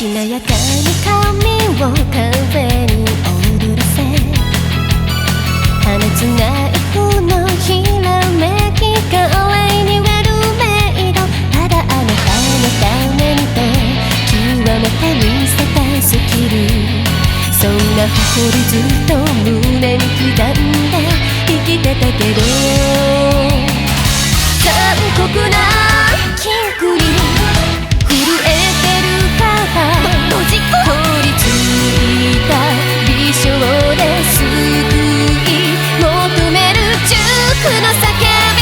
しなやかに髪を風に踊らせ放つナイフのひらめき華麗に割るメイドただあなたのためにと極めて見せたスキルそんな誇りずっと胸に刻んで生きてたけど残酷なキンクに震えてる閉じ凍りついた微笑で救い求める熟の叫び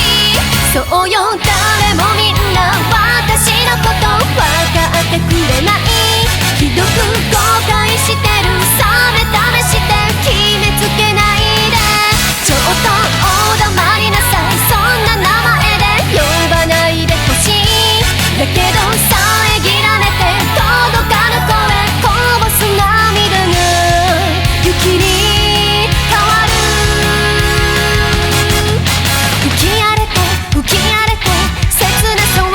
そうよ誰もみんな私のこと分かってくれないひどく後悔してる冷め試して決めつけないでちょっとお黙りなさいそんな名前で呼ばないでほしいだけど遮られて届かぬ声こぼす涙が雪に変わる吹き荒れて吹き荒れて切なさは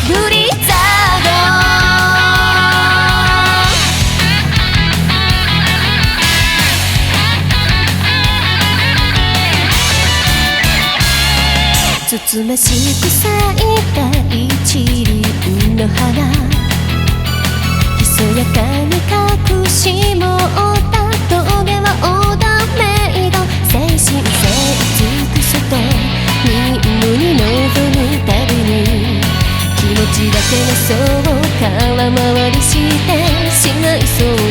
ブリザードつつましく咲いた一輪の花ひそやかに隠し持った棘はオーダーメイド精神性美しさと任務に臨むたびに気持ちだけがそう空回りしてしまいそう